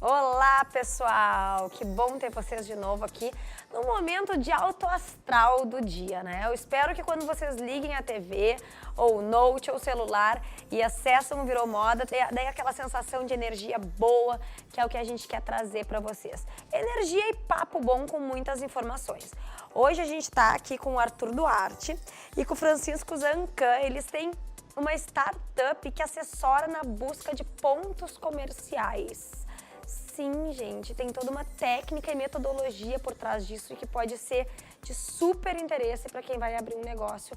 Olá, pessoal! Que bom ter vocês de novo aqui no momento de alto astral do dia, né? Eu espero que quando vocês liguem a TV, ou o Note, ou o celular e acessam o Virou Moda, daí aquela sensação de energia boa, que é o que a gente quer trazer para vocês. Energia e papo bom com muitas informações. Hoje a gente tá aqui com o Arthur Duarte e com o Francisco Zancan. Eles têm uma startup que assessora na busca de pontos comerciais. Sim, gente, tem toda uma técnica e metodologia por trás disso e que pode ser de super interesse para quem vai abrir um negócio,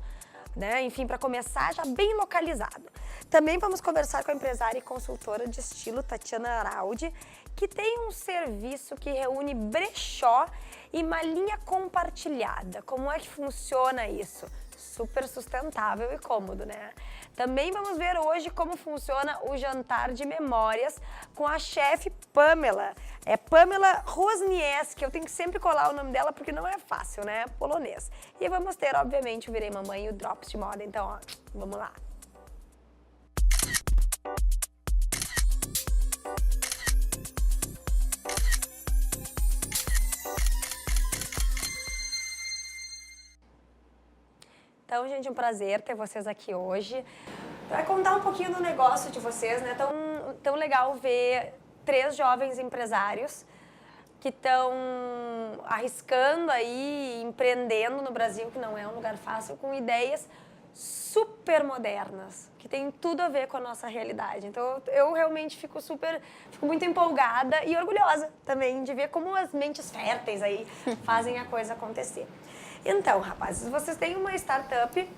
né? Enfim, para começar já bem localizado. Também vamos conversar com a empresária e consultora de estilo Tatiana Araldi, que tem um serviço que reúne brechó e malinha compartilhada. Como é que funciona isso? Super sustentável e cômodo, né? Também vamos ver hoje como funciona o jantar de memórias com a chefe Pamela. É Pamela Rosniewski, eu tenho que sempre colar o nome dela porque não é fácil, né? Polonês. E vamos ter, obviamente, o Virei Mamãe e o Drops de Moda. Então, ó, vamos lá. Então, gente, um prazer ter vocês aqui hoje para contar um pouquinho do negócio de vocês, né? Tão legal ver 3 jovens empresários que estão arriscando aí, empreendendo no Brasil, que não é um lugar fácil, com ideias super modernas, que tem tudo a ver com a nossa realidade. Então, eu realmente fico muito empolgada e orgulhosa também de ver como as mentes férteis aí fazem a coisa acontecer. Então, rapazes, vocês têm uma startup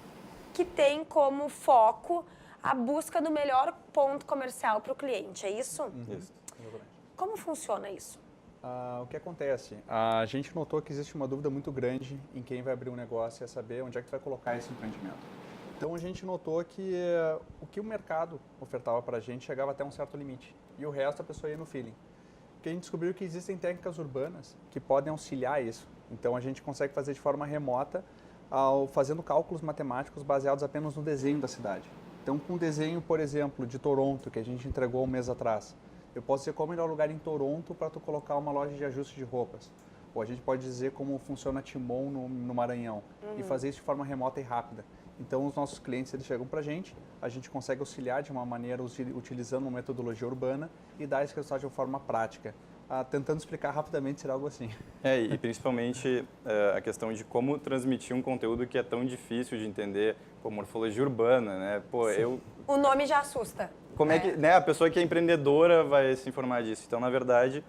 que tem como foco a busca do melhor ponto comercial para o cliente, é isso? Isso, exatamente. Como funciona isso? O que acontece? A gente notou que existe uma dúvida muito grande em quem vai abrir um negócio e é saber onde é que tu vai colocar esse empreendimento. Então, a gente notou que o que o mercado ofertava para a gente chegava até um certo limite e o resto a pessoa ia no feeling. Porque a gente descobriu que existem técnicas urbanas que podem auxiliar isso. Então, a gente consegue fazer de forma remota, fazendo cálculos matemáticos baseados apenas no desenho da cidade. Então, com o desenho, por exemplo, de Toronto, que a gente entregou um mês atrás, eu posso dizer qual é o melhor lugar em Toronto para tu colocar uma loja de ajuste de roupas. Ou a gente pode dizer como funciona Timon no Maranhão e fazer isso de forma remota e rápida. Então, os nossos clientes, eles chegam para a gente consegue auxiliar de uma maneira utilizando uma metodologia urbana e dar esse resultado de uma forma prática. Tentando explicar rapidamente, será algo assim. E principalmente a questão de como transmitir um conteúdo que é tão difícil de entender, morfologia urbana, né? O nome já assusta. Como é que, né, a pessoa que é empreendedora vai se informar disso? Então, na verdade,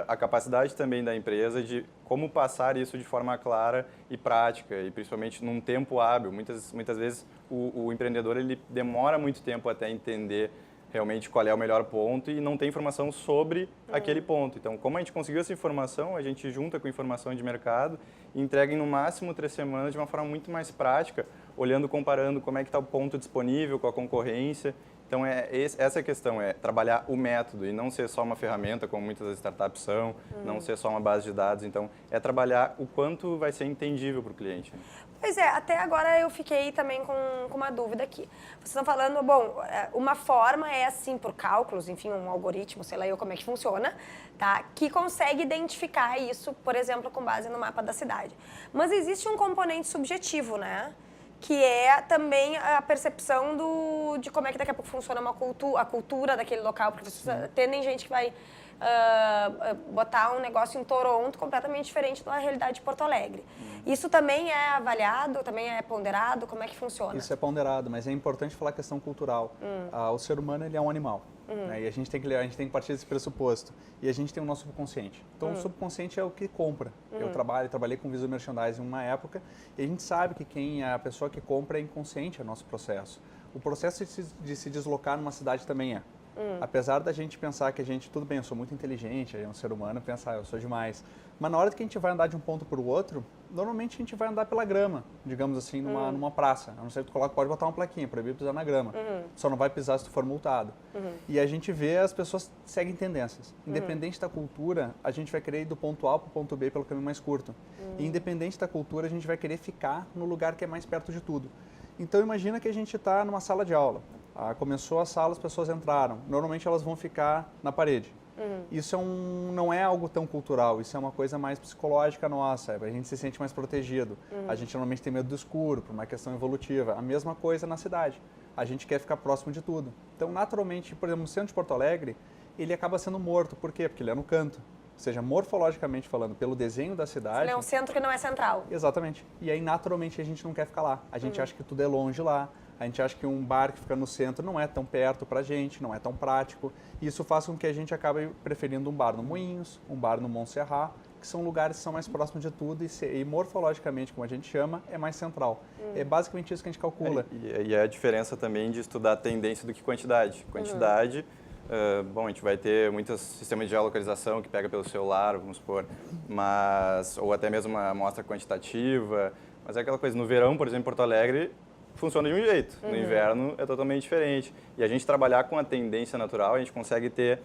a capacidade também da empresa de como passar isso de forma clara e prática, e principalmente num tempo hábil. Muitas vezes o empreendedor ele demora muito tempo até entender realmente qual é o melhor ponto e não tem informação sobre aquele ponto. Então, como a gente conseguiu essa informação, a gente junta com informação de mercado e entrega em no máximo 3 semanas de uma forma muito mais prática, comparando como é que está o ponto disponível com a concorrência. Então, essa é a questão, é trabalhar o método e não ser só uma ferramenta, como muitas das startups são, não ser só uma base de dados. Então, é trabalhar o quanto vai ser entendível para o cliente. Pois é, até agora eu fiquei também com uma dúvida aqui. Vocês estão falando, bom, uma forma é assim, por cálculos, enfim, um algoritmo, sei lá eu como é que funciona, tá? Que consegue identificar isso, por exemplo, com base no mapa da cidade. Mas existe um componente subjetivo, né? Que é também a percepção de como é que daqui a pouco funciona a cultura daquele local, porque vocês tendem gente que vai botar um negócio em Toronto completamente diferente da realidade de Porto Alegre. Isso também é avaliado, também é ponderado? Como é que funciona? Isso é ponderado, mas é importante falar a questão cultural. O ser humano, ele é um animal, né? E a gente tem que partir desse pressuposto. E a gente tem o nosso subconsciente. Então, o subconsciente é o que compra. Eu trabalhei com visual merchandising em uma época e a gente sabe que a pessoa que compra é inconsciente, é o nosso processo. O processo de se deslocar numa cidade também é. Apesar da gente pensar que tudo bem, eu sou muito inteligente, é um ser humano, pensar, eu sou demais. Mas na hora que a gente vai andar de um ponto para o outro, normalmente a gente vai andar pela grama, digamos assim, numa praça. A não ser que tu pode botar uma plaquinha, proibir pisar na grama. Só não vai pisar se tu for multado. E a gente vê as pessoas seguem tendências. Independente da cultura, a gente vai querer ir do ponto A para o ponto B pelo caminho mais curto. E independente da cultura, a gente vai querer ficar no lugar que é mais perto de tudo. Então imagina que a gente está numa sala de aula. Começou a sala, as pessoas entraram. Normalmente elas vão ficar na parede. Isso não é algo tão cultural, isso é uma coisa mais psicológica nossa, a gente se sente mais protegido. A gente normalmente tem medo do escuro, por uma questão evolutiva. A mesma coisa na cidade, a gente quer ficar próximo de tudo. Então, naturalmente, por exemplo, no centro de Porto Alegre, ele acaba sendo morto. Por quê? Porque ele é no canto. Ou seja, morfologicamente falando, pelo desenho da cidade... Ele é um centro que não é central. Exatamente. E aí, naturalmente, a gente não quer ficar lá. A gente acha que tudo é longe lá. A gente acha que um bar que fica no centro não é tão perto pra gente, não é tão prático. E isso faz com que a gente acabe preferindo um bar no Moinhos, um bar no Montserrat, que são lugares que são mais próximos de tudo e morfologicamente, como a gente chama, é mais central. É basicamente isso que a gente calcula. E é a diferença também de estudar tendência do que quantidade. Quantidade... bom, a gente vai ter muitos sistemas de geolocalização que pega pelo celular, vamos supor, ou até mesmo uma amostra quantitativa, mas é aquela coisa, no verão, por exemplo, em Porto Alegre, funciona de um jeito, no inverno é totalmente diferente. E a gente trabalhar com a tendência natural, a gente consegue ter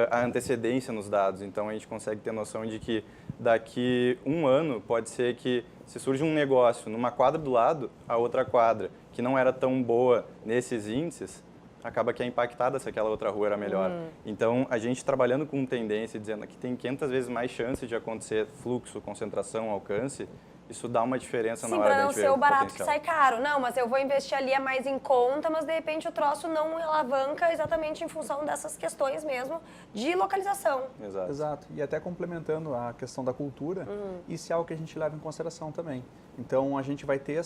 a antecedência nos dados, então a gente consegue ter noção de que daqui um ano pode ser que se surge um negócio numa quadra do lado, a outra quadra, que não era tão boa nesses índices, acaba que é impactada se aquela outra rua era melhor. Então, a gente trabalhando com tendência, dizendo que tem 500 vezes mais chance de acontecer fluxo, concentração, alcance, isso dá uma diferença na hora da gente ver o Sim, para não ser o barato que potencial. sai caro. Não, mas eu vou investir ali, é mais em conta, mas de repente o troço não alavanca exatamente em função dessas questões mesmo de localização. Exato. Exato. E até complementando a questão da cultura, isso é algo que a gente leva em consideração também. Então, a gente vai ter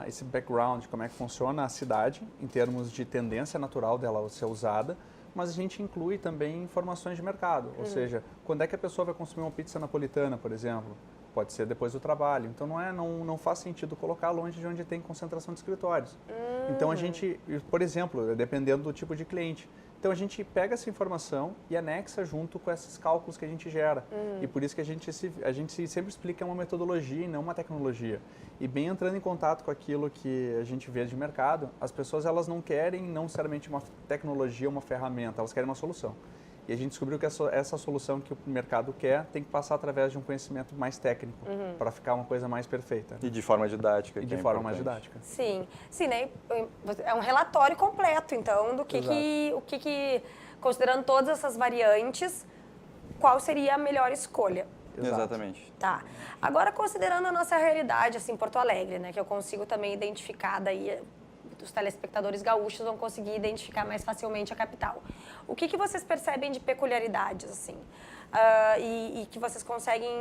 esse background de como é que funciona a cidade, em termos de tendência natural dela ser usada, mas a gente inclui também informações de mercado. Ou seja, quando é que a pessoa vai consumir uma pizza napolitana, por exemplo? Pode ser depois do trabalho. Então, não faz sentido colocar longe de onde tem concentração de escritórios. Então, a gente, por exemplo, dependendo do tipo de cliente, então a gente pega essa informação e anexa junto com esses cálculos que a gente gera. E por isso que a gente sempre explica que é uma metodologia e não uma tecnologia. E bem entrando em contato com aquilo que a gente vê de mercado, as pessoas elas não querem não necessariamente uma tecnologia, uma ferramenta, elas querem uma solução. E a gente descobriu que essa solução que o mercado quer tem que passar através de um conhecimento mais técnico para ficar uma coisa mais perfeita. E de forma didática. E que de é forma mais importante. didática. Sim, né? É um relatório completo, então, do considerando todas essas variantes, qual seria a melhor escolha. Exato. Exatamente. Tá. Agora, considerando a nossa realidade, assim, Porto Alegre, né, que eu consigo também identificar daí, os telespectadores gaúchos vão conseguir identificar mais facilmente a capital. O que vocês percebem de peculiaridades, assim? E que vocês conseguem,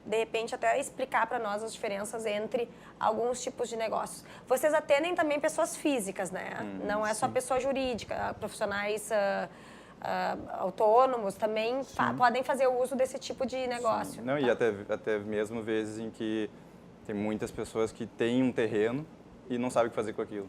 de repente, até explicar para nós as diferenças entre alguns tipos de negócios. Vocês atendem também pessoas físicas, né? Não é só pessoa jurídica, profissionais autônomos também podem fazer o uso desse tipo de negócio. Sim. Não, tá? e até mesmo vezes em que tem muitas pessoas que têm um terreno e não sabem o que fazer com aquilo.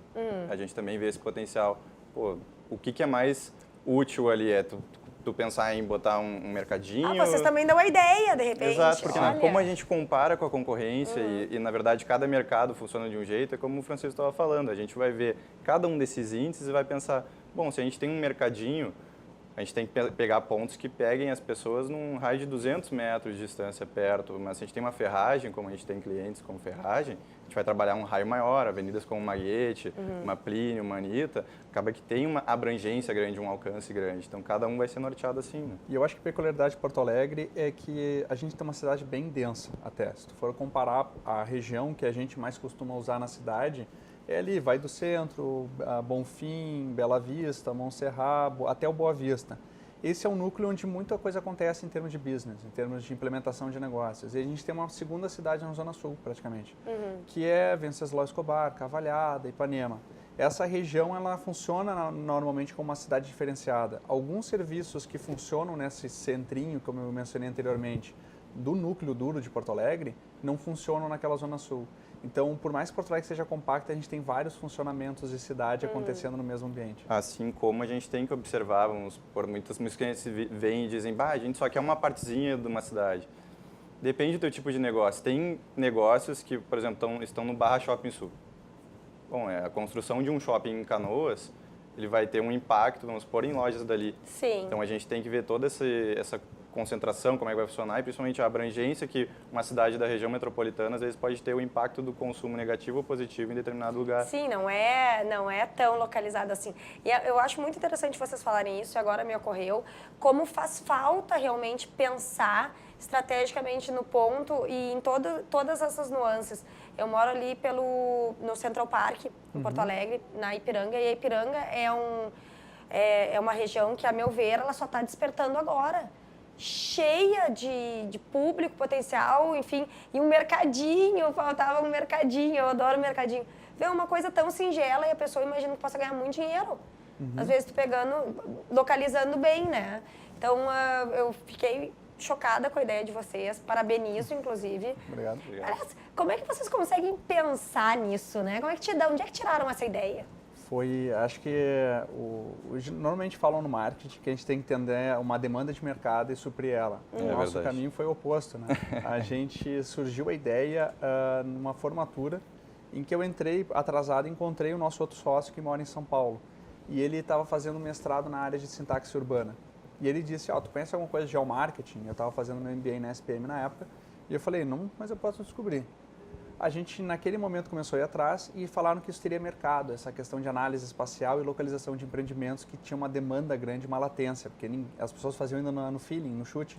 A gente também vê esse potencial. Pô, o que é mais útil ali? É tu pensar em botar um mercadinho? Vocês também dão a ideia, de repente. Exato, porque olha. como a gente compara com a concorrência e, na verdade, cada mercado funciona de um jeito, é como o Francisco estava falando, a gente vai ver cada um desses índices e vai pensar, bom, se a gente tem um mercadinho, a gente tem que pegar pontos que peguem as pessoas num raio de 200 metros de distância perto, mas se a gente tem uma ferragem, como a gente tem clientes como ferragem, a gente vai trabalhar um raio maior, avenidas como Maguete, uma Plínio, uma Anitta, acaba que tem uma abrangência grande, um alcance grande, então cada um vai ser norteado assim. Né? E eu acho que a peculiaridade de Porto Alegre é que a gente tem uma cidade bem densa até. Se tu for comparar a região que a gente mais costuma usar na cidade, é ali, vai do centro, Bonfim, Bela Vista, Montserrat, até o Boa Vista. Esse é um núcleo onde muita coisa acontece em termos de business, em termos de implementação de negócios. E a gente tem uma segunda cidade na Zona Sul, praticamente, que é Venceslau Escobar, Cavalhada, Ipanema. Essa região ela funciona normalmente como uma cidade diferenciada. Alguns serviços que funcionam nesse centrinho, como eu mencionei anteriormente, do núcleo duro de Porto Alegre, não funcionam naquela Zona Sul. Então, por mais que Porto Alegre seja compacta, a gente tem vários funcionamentos de cidade acontecendo no mesmo ambiente. Assim como a gente tem que observar, por muitos clientes vêm e dizem, a gente só quer uma partezinha de uma cidade. Depende do teu tipo de negócio. Tem negócios que, por exemplo, estão no Barra Shopping Sul. Bom, a construção de um shopping em Canoas, ele vai ter um impacto, vamos supor, em lojas dali. Sim. Então, a gente tem que ver toda essa concentração, como é que vai funcionar, e principalmente a abrangência que uma cidade da região metropolitana às vezes pode ter o impacto do consumo negativo ou positivo em determinado lugar. Sim, não é tão localizado assim. E eu acho muito interessante vocês falarem isso, agora me ocorreu, como faz falta realmente pensar estrategicamente no ponto e em todas essas nuances. Eu moro ali no Central Park, em Porto Alegre, na Ipiranga, e a Ipiranga é uma região que, a meu ver, ela só está despertando agora. Cheia de público potencial, enfim, e um mercadinho, faltava um mercadinho, eu adoro mercadinho. Vê uma coisa tão singela e a pessoa imagina que possa ganhar muito dinheiro. Às vezes tu localizando bem, né? Então, eu fiquei chocada com a ideia de vocês, parabenizo, inclusive. Obrigado. Aliás, como é que vocês conseguem pensar nisso, né? Onde é que tiraram essa ideia? Acho que normalmente falam no marketing que a gente tem que entender uma demanda de mercado e suprir ela. O nosso caminho foi o oposto, né? Surgiu a ideia numa formatura em que eu entrei atrasado e encontrei o nosso outro sócio que mora em São Paulo. E ele estava fazendo mestrado na área de sintaxe urbana. E ele disse, tu conhece alguma coisa de geomarketing? Eu estava fazendo meu MBA na SPM na época. E eu falei, não, mas eu posso descobrir. A gente, naquele momento, começou a ir atrás e falaram que isso teria mercado, essa questão de análise espacial e localização de empreendimentos que tinha uma demanda grande, uma latência, porque as pessoas faziam ainda no feeling, no chute.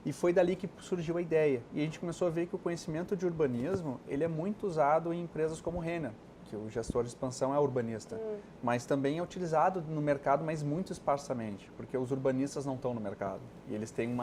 E foi dali que surgiu a ideia. E a gente começou a ver que o conhecimento de urbanismo, ele é muito usado em empresas como o Renner, que o gestor de expansão é urbanista, mas também é utilizado no mercado, mas muito esparsamente, porque os urbanistas não estão no mercado. E eles têm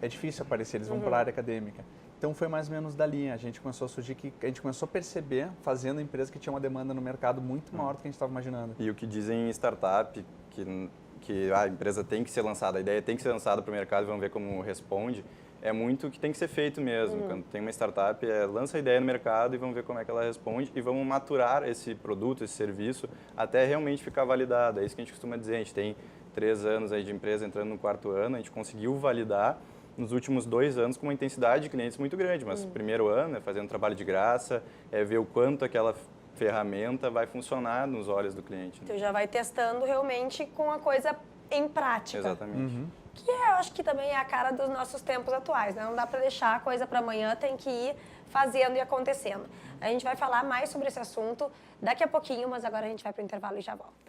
é difícil aparecer, eles vão para a área acadêmica. Então foi mais ou menos dali, a gente começou a perceber, fazendo a empresa que tinha uma demanda no mercado muito maior do que a gente estava imaginando. E o que dizem em startup, que a empresa tem que ser lançada, a ideia tem que ser lançada para o mercado e vamos ver como responde, é muito o que tem que ser feito mesmo. Quando tem uma startup, lança a ideia no mercado e vamos ver como é que ela responde e vamos maturar esse produto, esse serviço, até realmente ficar validado. É isso que a gente costuma dizer, a gente tem 3 anos aí de empresa entrando no 4º ano, a gente conseguiu validar nos últimos 2 anos com uma intensidade de clientes muito grande, mas o primeiro ano é fazendo trabalho de graça, é ver o quanto aquela ferramenta vai funcionar nos olhos do cliente. Tu já vai testando realmente com a coisa em prática. Exatamente. Que eu acho que também é a cara dos nossos tempos atuais, né? Não dá para deixar a coisa para amanhã, tem que ir fazendo e acontecendo. A gente vai falar mais sobre esse assunto daqui a pouquinho, mas agora a gente vai para o intervalo e já volta.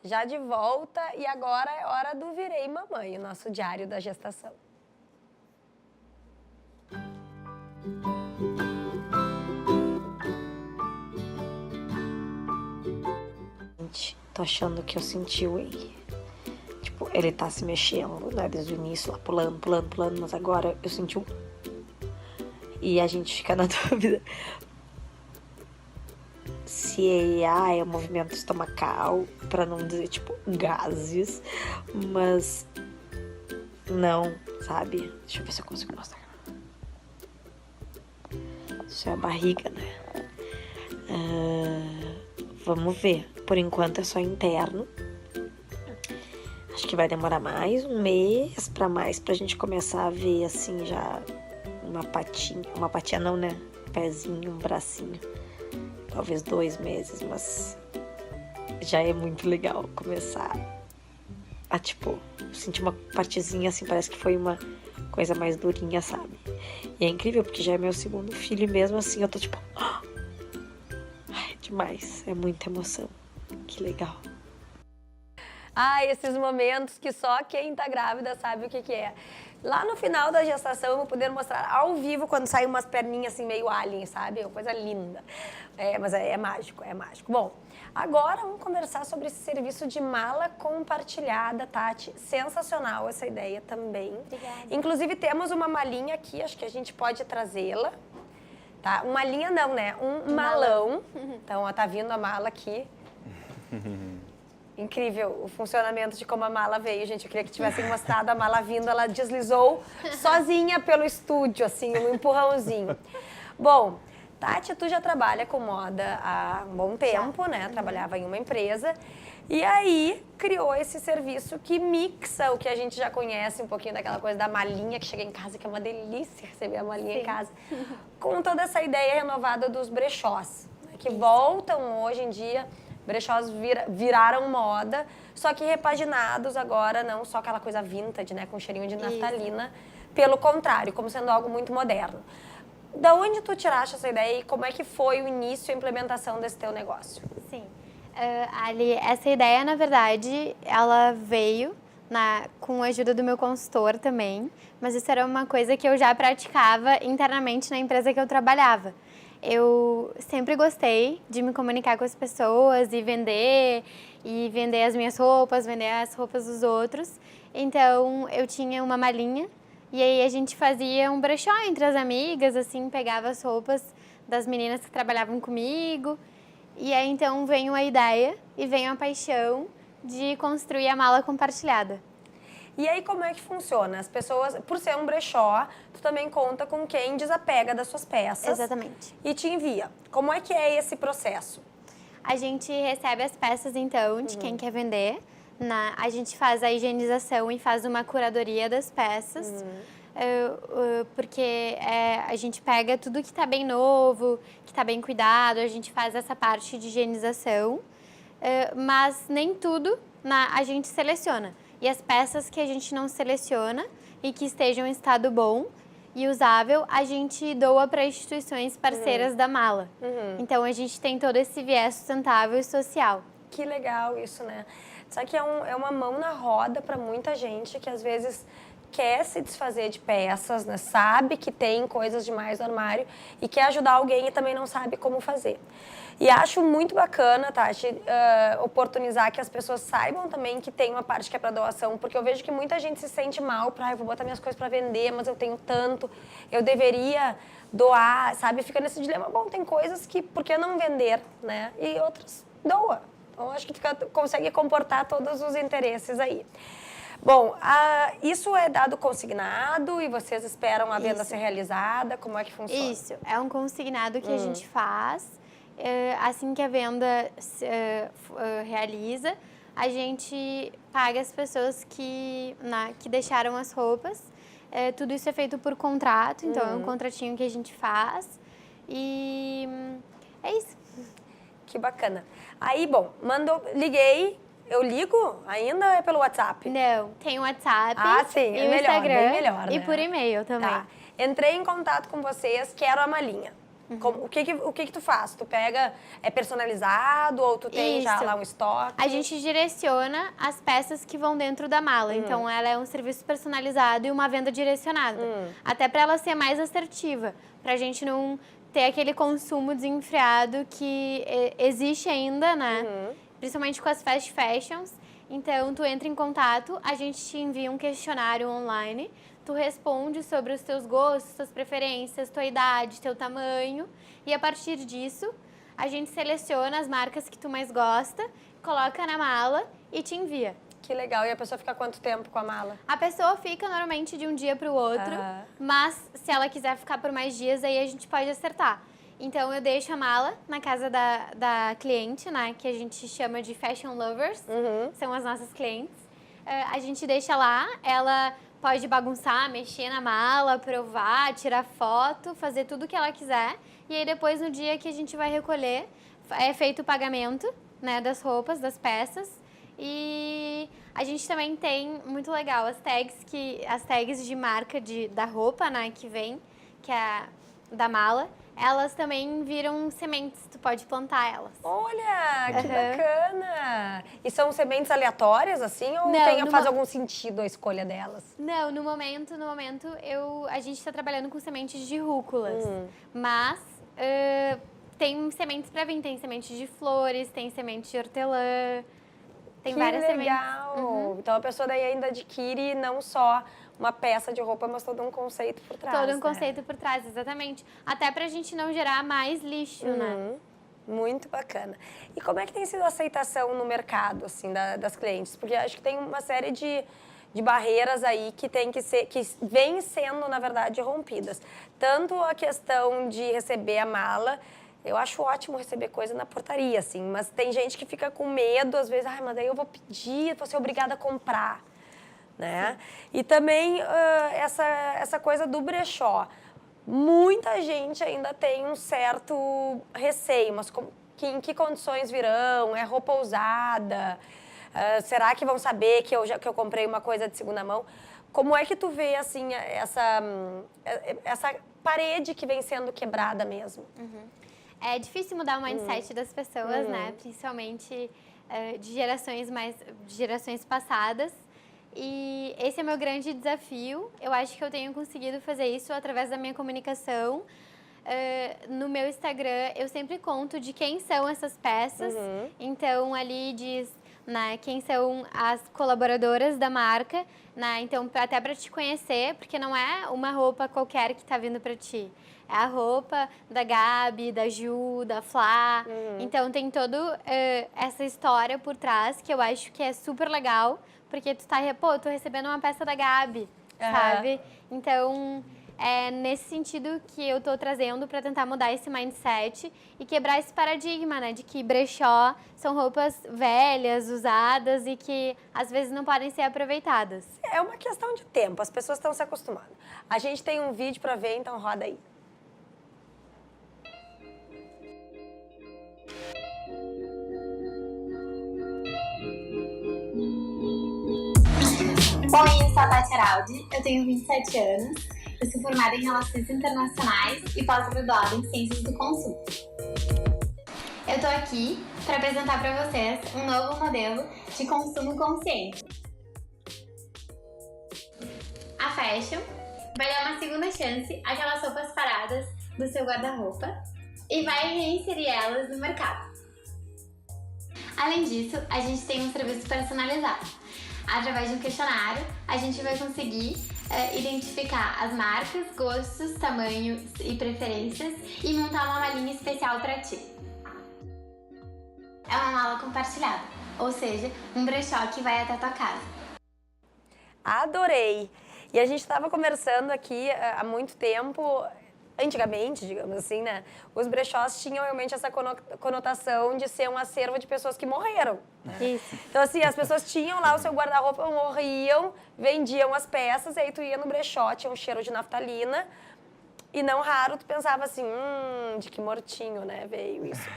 Já de volta, e agora é hora do Virei Mamãe, o nosso diário da gestação. Tô achando que eu senti o Whey. Tipo, ele tá se mexendo, né, desde o início, lá pulando, mas agora eu senti E a gente fica na dúvida se é um movimento estomacal, pra não dizer, tipo, gases, mas não, sabe? Deixa eu ver se eu consigo mostrar. Isso é a barriga, né? Vamos ver. Por enquanto é só interno. Acho que vai demorar mais um mês pra gente começar a ver, assim, já uma patinha. Uma patinha não, né? Pezinho, um bracinho. Talvez 2 meses, mas já é muito legal começar a, tipo, sentir uma partezinha, assim, parece que foi uma coisa mais durinha, sabe? E é incrível, porque já é meu 2º filho e mesmo assim eu tô, tipo... Ai, demais. É muita emoção. Que legal. Esses momentos que só quem tá grávida sabe o que é. Lá no final da gestação eu vou poder mostrar ao vivo quando saem umas perninhas assim meio alien, sabe? É uma coisa linda. Mas é mágico, é mágico. Bom, agora vamos conversar sobre esse serviço de mala compartilhada, Tati. Sensacional essa ideia também. Obrigada. Inclusive temos uma malinha aqui, acho que a gente pode trazê-la. Tá? Uma malinha não, né? Um malão. Então, ó, tá vindo a mala aqui. Incrível o funcionamento de como a mala veio, gente. Eu queria que tivessem mostrado a mala vindo. Ela deslizou sozinha pelo estúdio, assim, um empurrãozinho. Bom, Tati, tu já trabalha com moda há um bom tempo, né? Trabalhava em uma empresa. E aí, criou esse serviço que mixa o que a gente já conhece, um pouquinho daquela coisa da malinha que chega em casa, que é uma delícia receber a malinha em casa, com toda essa ideia renovada dos brechós, né, que voltam hoje em dia brechós viraram moda, só que repaginados agora, não só aquela coisa vintage, né, com cheirinho de naftalina, pelo contrário, como sendo algo muito moderno. Da onde tu tiraste essa ideia e como é que foi o início e a implementação desse teu negócio? Sim. Ali, essa ideia, na verdade, ela veio com a ajuda do meu consultor também, mas isso era uma coisa que eu já praticava internamente na empresa que eu trabalhava. Eu sempre gostei de me comunicar com as pessoas e vender as minhas roupas, vender as roupas dos outros. Então, eu tinha uma malinha e aí a gente fazia um brechó entre as amigas, assim, pegava as roupas das meninas que trabalhavam comigo. E aí, então, veio a ideia e veio a paixão de construir a mala compartilhada. E aí, como é que funciona? As pessoas, por ser um brechó, tu também conta com quem desapega das suas peças. Exatamente. E te envia. Como é que é esse processo? A gente recebe as peças, então, de quem quer vender. A gente faz a higienização e faz uma curadoria das peças. Porque a gente pega tudo que está bem novo, que está bem cuidado, a gente faz essa parte de higienização. Mas nem tudo a gente seleciona. E as peças que a gente não seleciona e que estejam em estado bom e usável, a gente doa para instituições parceiras da mala. Então, a gente tem todo esse viés sustentável e social. Que legal isso, né? Só que é uma mão na roda para muita gente que, às vezes, quer se desfazer de peças, né? Sabe que tem coisas demais no armário e quer ajudar alguém e também não sabe como fazer. E acho muito bacana, Tati, oportunizar que as pessoas saibam também que tem uma parte que é para doação, porque eu vejo que muita gente se sente mal eu vou botar minhas coisas para vender, mas eu tenho tanto, eu deveria doar, sabe? Fica nesse dilema, bom, tem coisas que, por que não vender, né? E outras, doa. Então, acho que consegue comportar todos os interesses aí. Bom, isso é dado consignado e vocês esperam a venda ser realizada? Como é que funciona? Isso, é um consignado que a gente faz. Assim que a venda realiza, a gente paga as pessoas que deixaram as roupas. Tudo isso é feito por contrato, então é um contratinho que a gente faz. E é isso. Que bacana. Aí, bom, liguei. Eu ligo ainda é pelo WhatsApp? Não, tem o WhatsApp sim, e é o melhor, Instagram bem melhor, né? e por e-mail também. Tá. Entrei em contato com vocês, quero a malinha. O que tu faz? Tu pega, é personalizado ou tu tem já lá um estoque? A gente direciona as peças que vão dentro da mala. Então, ela é um serviço personalizado e uma venda direcionada. Até para ela ser mais assertiva, para a gente não ter aquele consumo desenfreado que existe ainda, né? Principalmente com as fast fashions. Então, tu entra em contato, a gente te envia um questionário online, tu responde sobre os teus gostos, tuas preferências, tua idade, teu tamanho, e a partir disso, a gente seleciona as marcas que tu mais gosta, coloca na mala e te envia. Que legal. E a pessoa fica quanto tempo com a mala? A pessoa fica normalmente de um dia para o outro, mas se ela quiser ficar por mais dias, aí a gente pode acertar. Então, eu deixo a mala na casa da cliente, né? Que a gente chama de fashion lovers, são as nossas clientes. A gente deixa lá, ela pode bagunçar, mexer na mala, provar, tirar foto, fazer tudo o que ela quiser. E aí, depois, no dia que a gente vai recolher, é feito o pagamento, né? Das roupas, das peças. E a gente também tem, muito legal, as tags de marca da roupa, né? Que vem, que é da mala. Elas também viram sementes, tu pode plantar elas. Olha, que bacana! E são sementes aleatórias, assim, ou Não, faz algum sentido a escolha delas? Não, no momento a gente está trabalhando com sementes de rúculas. Mas tem sementes para vir, tem sementes de flores, tem sementes de hortelã, tem várias sementes. Que legal! Então a pessoa daí ainda adquire não só uma peça de roupa, mas todo um conceito por trás. Todo um conceito por trás, exatamente. Até pra gente não gerar mais lixo, né? Muito bacana. E como é que tem sido a aceitação no mercado, assim, das clientes? Porque acho que tem uma série de barreiras aí que vêm sendo, na verdade, rompidas. Tanto a questão de receber a mala, eu acho ótimo receber coisa na portaria, assim, mas tem gente que fica com medo, às vezes, mas daí eu vou pedir, vou ser obrigada a comprar. Né? E também essa coisa do brechó. Muita gente ainda tem um certo receio, mas em que condições virão? É roupa usada? Será que vão saber que eu comprei uma coisa de segunda mão? Como é que tu vê, assim, essa parede que vem sendo quebrada mesmo? É difícil mudar o mindset das pessoas, né? Principalmente de gerações passadas. E esse é meu grande desafio. Eu acho que eu tenho conseguido fazer isso através da minha comunicação. No meu Instagram, eu sempre conto de quem são essas peças. Então, ali diz, né, quem são as colaboradoras da marca. Né? Então, até para te conhecer, porque não é uma roupa qualquer que está vindo para ti. É a roupa da Gabi, da Ju, da Flá. Então, tem toda essa história por trás que eu acho que é super legal. Porque tu tá, pô, tô recebendo uma peça da Gabi, sabe? Então, é nesse sentido que eu tô trazendo para tentar mudar esse mindset e quebrar esse paradigma, né? De que brechó são roupas velhas, usadas e que às vezes não podem ser aproveitadas. É uma questão de tempo, as pessoas estão se acostumando. A gente tem um vídeo para ver, então roda aí. Oi, eu sou a Tati Araldi, eu tenho 27 anos, eu sou formada em Relações Internacionais e pós-graduada em Ciências do Consumo. Eu tô aqui para apresentar para vocês um novo modelo de consumo consciente. A Fashion vai dar uma segunda chance àquelas roupas paradas do seu guarda-roupa e vai reinserir elas no mercado. Além disso, a gente tem um serviço personalizado. Através de um questionário, a gente vai conseguir identificar as marcas, gostos, tamanhos e preferências e montar uma malinha especial para ti. É uma mala compartilhada, ou seja, um brechó que vai até a tua casa. Adorei! E a gente estava conversando aqui há muito tempo. Antigamente, digamos assim, né? Os brechós tinham realmente essa conotação de ser um acervo de pessoas que morreram. Isso. Então, assim, as pessoas tinham lá o seu guarda-roupa, morriam, vendiam as peças, e aí tu ia no brechó, tinha um cheiro de naftalina, e não raro tu pensava assim, de que mortinho, né, veio isso.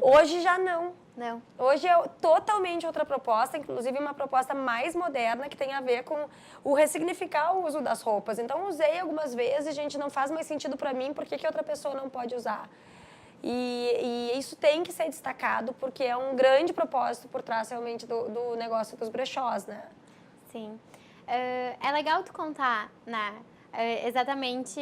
Hoje já não. Não. Hoje é totalmente outra proposta, inclusive uma proposta mais moderna que tem a ver com o ressignificar o uso das roupas. Então, usei algumas vezes, gente, não faz mais sentido para mim, por que outra pessoa não pode usar? E isso tem que ser destacado, porque é um grande propósito por trás, realmente, do negócio dos brechós, né? Sim. É legal tu contar, né, exatamente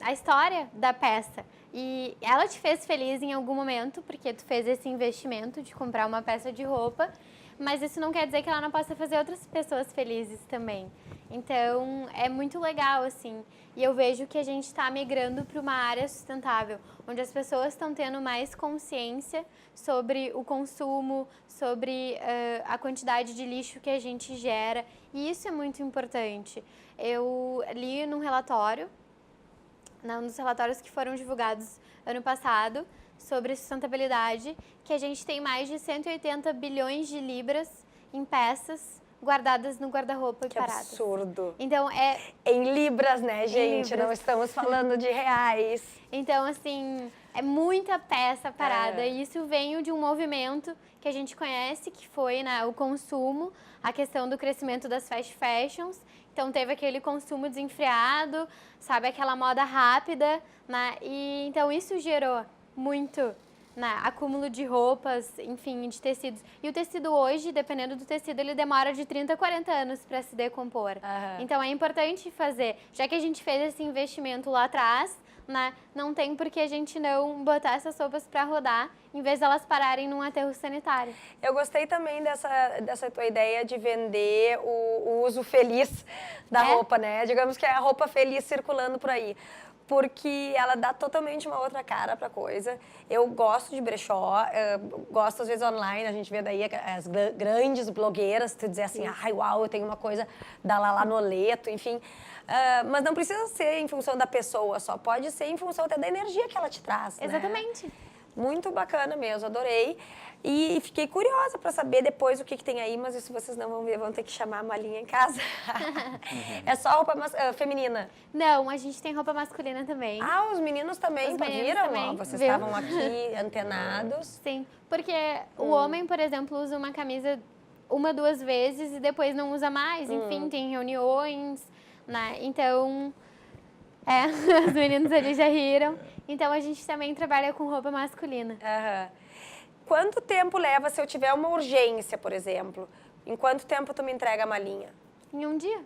a história da peça. E ela te fez feliz em algum momento, porque tu fez esse investimento de comprar uma peça de roupa, mas isso não quer dizer que ela não possa fazer outras pessoas felizes também. Então, é muito legal, assim. E eu vejo que a gente está migrando para uma área sustentável, onde as pessoas estão tendo mais consciência sobre o consumo, sobre a quantidade de lixo que a gente gera. E isso é muito importante. Eu li num relatório, um dos relatórios que foram divulgados ano passado, sobre sustentabilidade, que a gente tem mais de 180 bilhões de libras em peças guardadas no guarda-roupa e paradas. Que absurdo. Então, Em libras, né, gente? libras. Não estamos falando de reais. Então, assim, é muita peça parada. E isso veio de um movimento que a gente conhece, que foi, né, o consumo, a questão do crescimento das fast fashions. Então, teve aquele consumo desenfreado, sabe, aquela moda rápida, né? E então isso gerou muito, né, acúmulo de roupas, enfim, de tecidos. E o tecido hoje, dependendo do tecido, ele demora de 30 a 40 anos para se decompor. Então, é importante fazer, já que a gente fez esse investimento lá atrás, né, não tem por que a gente não botar essas roupas para rodar, em vez de elas pararem num aterro sanitário. Eu gostei também dessa tua ideia de vender o uso feliz da roupa, né? Digamos que é a roupa feliz circulando por aí. Porque ela dá totalmente uma outra cara pra coisa. Eu gosto de brechó, gosto às vezes online, a gente vê daí as grandes blogueiras, tu dizer assim, ai, uau, eu tenho uma coisa da Lala Noleto, enfim. Mas não precisa ser em função da pessoa só, pode ser em função até da energia que ela te traz, né? Exatamente. Muito bacana mesmo, adorei. E fiquei curiosa para saber depois o que tem aí, mas isso vocês não vão ver, vão ter que chamar a Malinha em casa. É só roupa feminina? Não, a gente tem roupa masculina também. Ah, os meninos também, Os meninos viram? também, Ó, vocês viu? estavam aqui antenados. Sim, porque o homem, por exemplo, usa uma camisa 1, 2 vezes e depois não usa mais. Enfim, tem reuniões, né? Então, os meninos ali já riram. Então, a gente também trabalha com roupa masculina. Aham. Quanto tempo leva se eu tiver uma urgência, por exemplo? Em quanto tempo tu me entrega a malinha? Em um dia,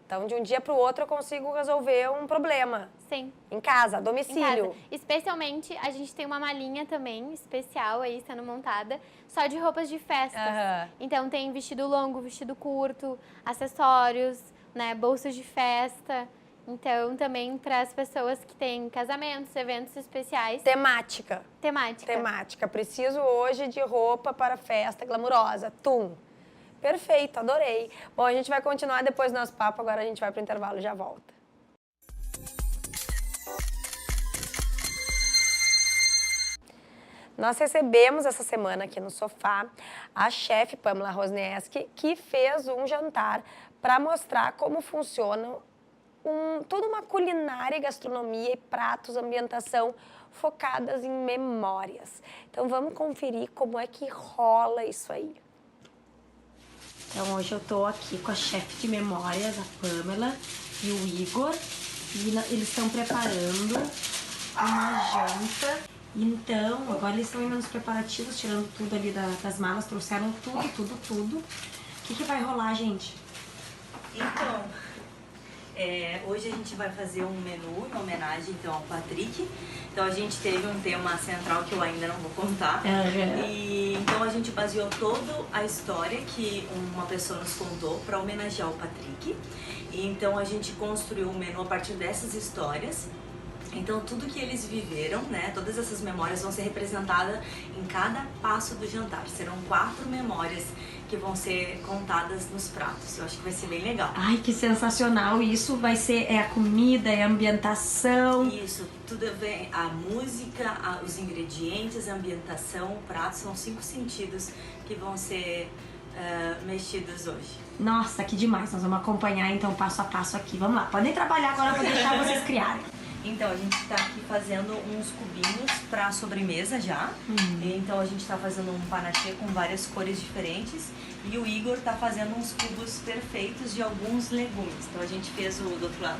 Então, de um dia para o outro, eu consigo resolver um problema. sim. Em casa, a Em domicílio. casa. Especialmente, a gente tem uma malinha também, especial aí, sendo montada, só de roupas de festas. Aham. Então, tem vestido longo, vestido curto, acessórios, né, bolsas de festa. Então, também para as pessoas que têm casamentos, eventos especiais. Temática. Temática. Temática. Preciso hoje de roupa para festa glamurosa. Tum. Perfeito, adorei. Bom, a gente vai continuar depois do nosso papo, agora a gente vai para o intervalo e já volta. Nós recebemos essa semana aqui no sofá a chefe Pamela Rosneski, que fez um jantar para mostrar como funciona toda uma culinária, gastronomia e pratos, ambientação focadas em memórias. Então vamos conferir como é que rola isso aí. Então hoje eu tô aqui com a chefe de memórias, a Pamela e o Igor, e eles estão preparando uma janta. Então, agora eles estão indo nos preparativos, tirando tudo ali das malas, trouxeram tudo. O que vai rolar, gente? Então, hoje a gente vai fazer um menu em homenagem então ao Patrick. Então a gente teve um tema central que eu ainda não vou contar. E então a gente baseou toda a história que uma pessoa nos contou para homenagear o Patrick. E então a gente construiu um menu a partir dessas histórias. Então tudo que eles viveram, né, todas essas memórias vão ser representadas em cada passo do jantar. Serão 4 memórias que vão ser contadas nos pratos. Eu acho que vai ser bem legal. Ai, que sensacional! Isso vai ser a comida, a ambientação. Isso, tudo vem, a música, os ingredientes, a ambientação, o prato, são 5 sentidos que vão ser mexidos hoje. Nossa, que demais! Nós vamos acompanhar então passo a passo aqui. Vamos lá, podem trabalhar agora, vou deixar vocês criarem. Então, a gente tá aqui fazendo uns cubinhos pra sobremesa já. Então, a gente tá fazendo um panache com várias cores diferentes. E o Igor tá fazendo uns cubos perfeitos de alguns legumes. Então, a gente fez do outro lado.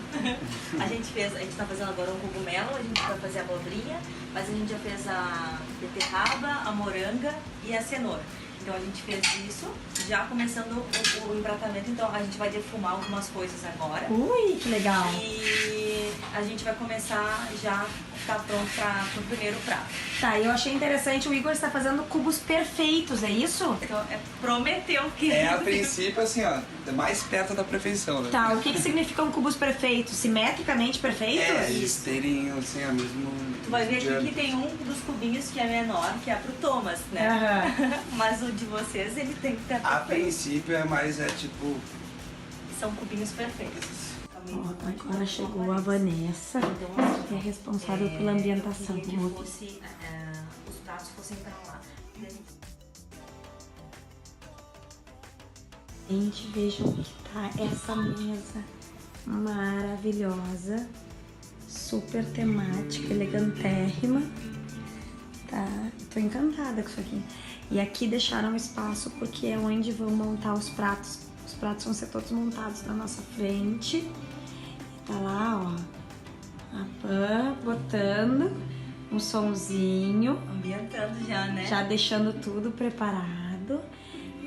A gente tá fazendo agora um cogumelo, a gente vai fazer a abobrinha, mas a gente já fez a beterraba, a moranga e a cenoura. Então a gente fez isso, já começando o empratamento, então a gente vai defumar algumas coisas agora. Ui, que legal! E a gente vai começar já a ficar pronto para o primeiro prato. Tá, eu achei interessante, o Igor está fazendo cubos perfeitos, é isso? Então prometeu que... A princípio, assim, ó, mais perto da perfeição, né? Tá, o que significam cubos perfeitos? Simetricamente perfeitos? Eles terem, assim, a mesmo... Tu vai ver aqui que tem um dos cubinhos que é menor, que é pro Thomas, né? Mas o de vocês, ele tem que estar A perfeito. princípio é mais, tipo... São cubinhos perfeitos. Agora chegou a Vanessa, que é responsável pela ambientação. Que fosse, os pratos fossem pra lá. Gente, vejam que tá essa mesa maravilhosa, super temática, elegantérrima. Tá, tô encantada com isso aqui. E aqui deixaram espaço porque é onde vão montar os pratos. Os pratos vão ser todos montados na nossa frente. E tá lá, ó, a Pam botando um sonzinho. Ambientando já, né? Já deixando tudo preparado.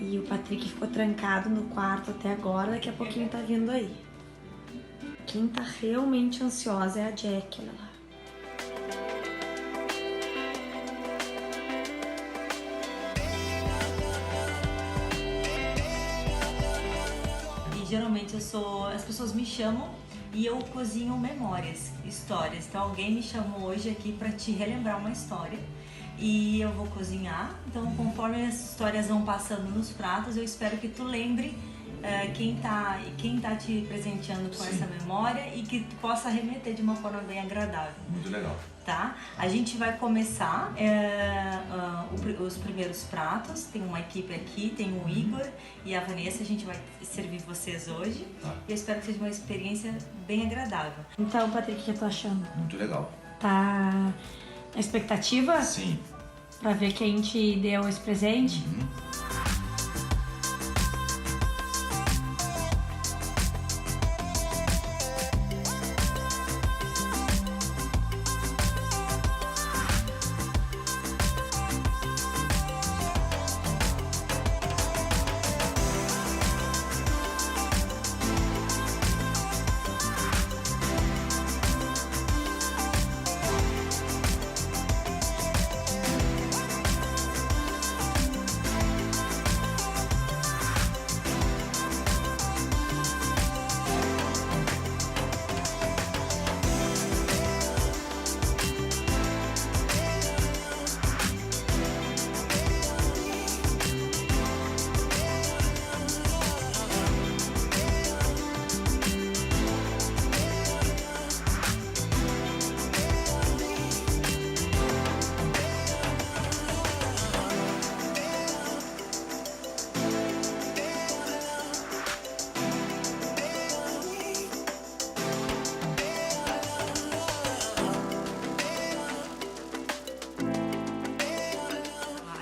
E o Patrick ficou trancado no quarto até agora, daqui a pouquinho tá vindo aí. Quem tá realmente ansiosa é a Jack, olha lá. Geralmente as pessoas me chamam e eu cozinho memórias, histórias. Então alguém me chamou hoje aqui para te relembrar uma história e eu vou cozinhar. Então conforme as histórias vão passando nos pratos, eu espero que tu lembre quem tá te presenteando com essa memória e que tu possa remeter de uma forma bem agradável. Muito legal. Tá? A gente vai começar os primeiros pratos. Tem uma equipe aqui, tem o Igor e a Vanessa. A gente vai servir vocês hoje. Tá. E eu espero que seja uma experiência bem agradável. Então, Patrick, o que eu tô achando? Muito legal. Tá na expectativa Sim. pra ver quem te deu esse presente?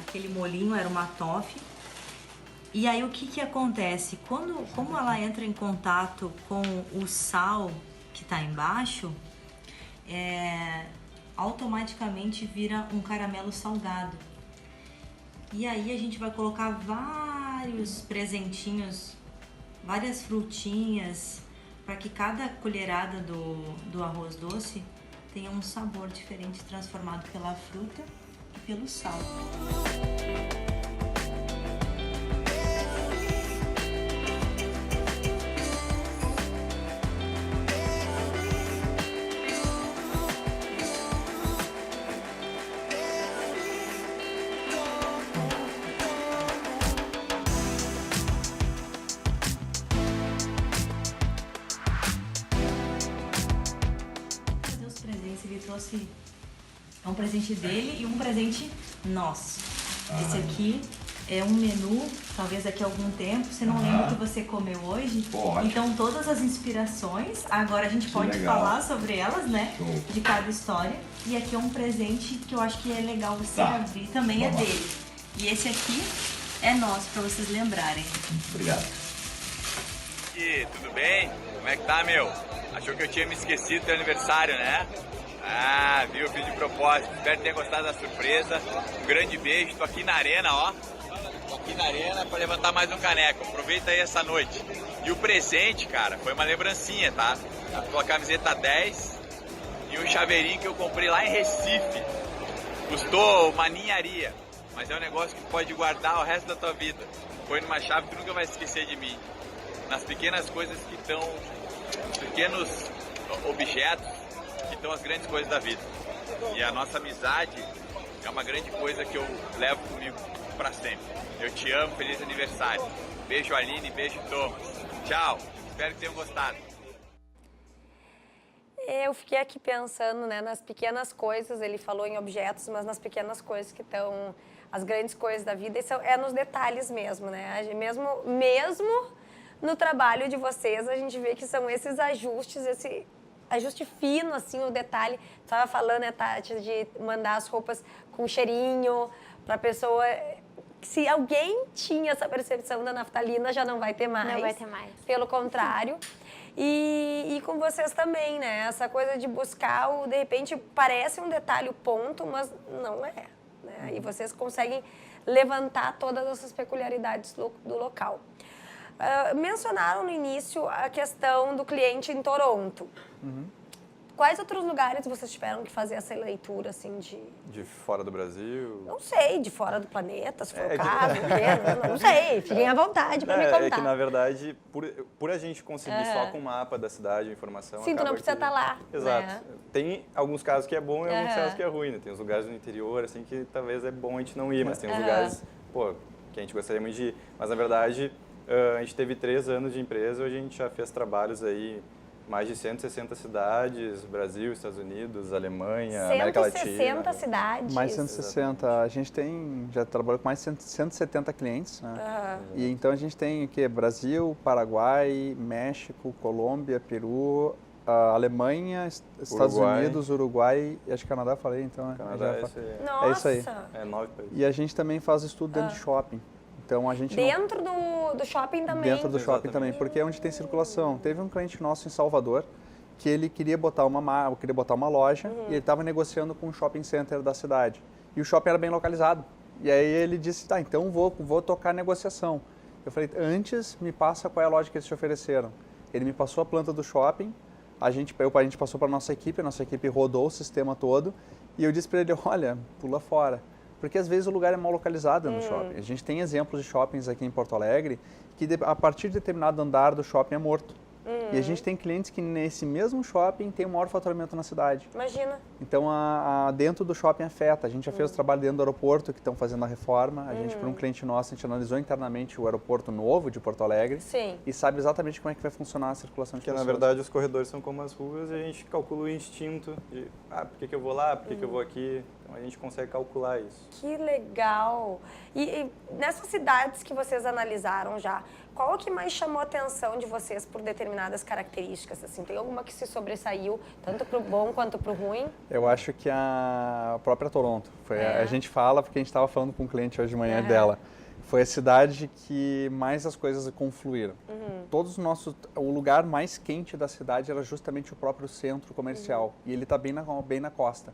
Aquele molinho era uma toffee. E aí o que acontece? Como ela entra em contato com o sal que está embaixo, automaticamente vira um caramelo salgado. E aí a gente vai colocar vários presentinhos, várias frutinhas, para que cada colherada do arroz doce tenha um sabor diferente transformado pela fruta e pelo sal. Os presentes, ele trouxe um presente dele e um presente nosso. Esse aqui é um menu, talvez daqui a algum tempo, você não lembra o que você comeu hoje? Pô, então todas as inspirações, agora a gente pode legal. falar sobre elas, né? Show. De cada história. E aqui é um presente que eu acho que é legal você Tá. abrir, também Vamos é lá. dele. E esse aqui é nosso, pra vocês lembrarem. Obrigado. E tudo bem? Como é que tá, meu? Achou que eu tinha me esquecido do teu aniversário, né? Ah, viu? Fiz de propósito. Espero que tenha gostado da surpresa. Um grande beijo. Tô aqui na arena, ó. Tô aqui na arena pra levantar mais um caneco. Aproveita aí essa noite. E o presente, cara, foi uma lembrancinha, tá? A tua camiseta 10 e um chaveirinho que eu comprei lá em Recife. Custou uma ninharia, mas é um negócio que tu pode guardar o resto da tua vida. Foi numa chave que tu nunca vai esquecer de mim. Nas pequenas coisas que estão, pequenos objetos que estão as grandes coisas da vida. E a nossa amizade é uma grande coisa que eu levo comigo para sempre. Eu te amo, feliz aniversário. Beijo Aline, beijo Thomas. Tchau, espero que tenham gostado. Eu fiquei aqui pensando, né, nas pequenas coisas, ele falou em objetos, mas nas pequenas coisas que estão, as grandes coisas da vida, é nos detalhes mesmo, né? Mesmo no trabalho de vocês, a gente vê que são esses ajustes, esse ajuste fino, assim, o detalhe. Tu estava falando, né, Tati, de mandar as roupas com cheirinho para a pessoa. Se alguém tinha essa percepção da naftalina, já não vai ter mais. Não vai ter mais. Pelo contrário. E com vocês também, né? Essa coisa de buscar, de repente, parece um detalhe, o ponto, mas não é. Né? E vocês conseguem levantar todas essas peculiaridades do local. Mencionaram no início a questão do cliente em Toronto. Quais outros lugares vocês tiveram que fazer essa leitura, assim, De fora do Brasil? Não sei, de fora do planeta, se for o que- caso, não sei. Fiquem à vontade para me contar. É que, na verdade, por a gente conseguir só com o mapa da cidade, a informação... Sim, tu não acaba precisa que- estar lá. Exato. Né? Tem alguns casos que é bom e alguns Aham. casos que é ruim, né? Tem uns lugares no interior, assim, que talvez é bom a gente não ir, mas tem uns lugares, pô, que a gente gostaria muito de ir. Mas, na verdade, a gente teve 3 anos de empresa, hoje a gente já fez trabalhos aí mais de 160 cidades, Brasil, Estados Unidos, Alemanha, América Latina. 160 cidades? Mais 160. A gente já trabalhou com mais de 170 clientes, né? E então a gente tem aqui Brasil, Paraguai, México, Colômbia, Peru, Alemanha, Estados Unidos, Uruguai e acho que Canadá, falei, então. Canadá, Nossa. É isso aí. É 9 países. E a gente também faz estudo dentro de shopping. Então a gente dentro do shopping também? Dentro do shopping também, porque é onde tem circulação. Teve um cliente nosso em Salvador que ele queria botar uma loja e ele estava negociando com um shopping center da cidade. E o shopping era bem localizado. E aí ele disse, tá, então vou tocar a negociação. Eu falei, antes me passa qual é a loja que eles te ofereceram. Ele me passou a planta do shopping, a gente passou para a nossa equipe rodou o sistema todo e eu disse para ele, olha, pula fora. Porque às vezes o lugar é mal localizado no shopping. A gente tem exemplos de shoppings aqui em Porto Alegre que a partir de determinado andar do shopping é morto. E a gente tem clientes que nesse mesmo shopping tem o maior faturamento na cidade. Imagina. Então, dentro do shopping afeta. A gente já fez o trabalho dentro do aeroporto, que estão fazendo a reforma. A gente, para um cliente nosso, a gente analisou internamente o aeroporto novo de Porto Alegre. Sim. E sabe exatamente como é que vai funcionar a circulação de pessoas. Porque, na verdade, os corredores são como as ruas e a gente calcula o instinto de, por que eu vou lá, por que eu vou aqui. Então, a gente consegue calcular isso. Que legal! E nessas cidades que vocês analisaram já, qual é que mais chamou a atenção de vocês por determinadas características? Assim, tem alguma que se sobressaiu, tanto para o bom quanto para o ruim? Eu acho que a própria Toronto. A gente fala, porque a gente estava falando com um cliente hoje de manhã dela. Foi a cidade que mais as coisas confluíram. O lugar mais quente da cidade era justamente o próprio centro comercial. E ele está bem na costa.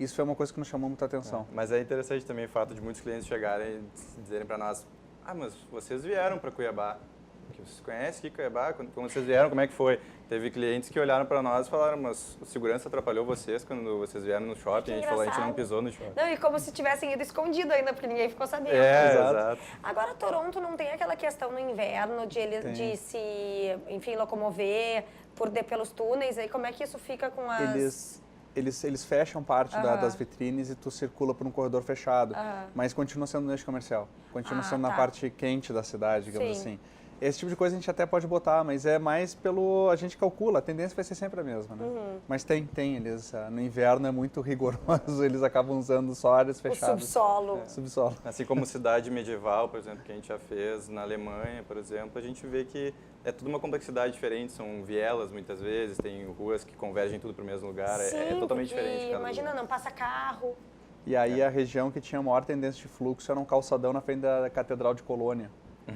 Isso foi uma coisa que nos chamou muita atenção. Mas é interessante também o fato de muitos clientes chegarem e dizerem para nós, mas vocês vieram para Cuiabá, vocês conhecem aqui Cuiabá? Quando vocês vieram, como é que foi? Teve clientes que olharam para nós e falaram, mas o segurança atrapalhou vocês quando vocês vieram no shopping? A gente falou, a gente não pisou no shopping. Não, e como se tivessem ido escondido ainda, porque ninguém ficou sabendo. Exato. Agora, Toronto não tem aquela questão no inverno de se, enfim, locomover pelos túneis, aí como é que isso fica com as... Eles fecham parte das vitrines e tu circula por um corredor fechado, mas continua sendo no eixo comercial, continua sendo na parte quente da cidade, digamos assim. Esse tipo de coisa a gente até pode botar, mas é mais a gente calcula, a tendência vai ser sempre a mesma, né? Mas tem, eles, no inverno é muito rigoroso, eles acabam usando só áreas fechadas. O subsolo. Subsolo. Assim como cidade medieval, por exemplo, que a gente já fez na Alemanha, por exemplo, a gente vê que é tudo uma complexidade diferente, são vielas muitas vezes, tem ruas que convergem tudo para o mesmo lugar, é totalmente diferente. Imagina, não passa carro. E aí a região que tinha maior tendência de fluxo era um calçadão na frente da Catedral de Colônia.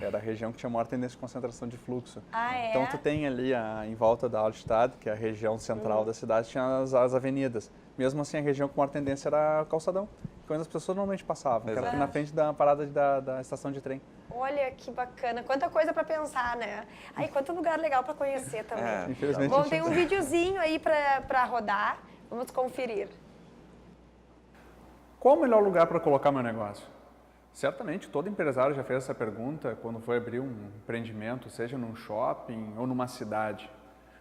Era a região que tinha maior tendência de concentração de fluxo. Então tu tem ali em volta da Altstadt, que é a região central da cidade, tinha as avenidas. Mesmo assim, a região com maior tendência era calçadão, quando as pessoas normalmente passavam, que era aqui na frente da parada da estação de trem. Olha que bacana, quanta coisa para pensar, né? Aí, quanto lugar legal para conhecer também. Infelizmente. Bom, tem um videozinho aí para rodar, vamos conferir. Qual o melhor lugar para colocar meu negócio? Certamente, todo empresário já fez essa pergunta quando foi abrir um empreendimento, seja num shopping ou numa cidade.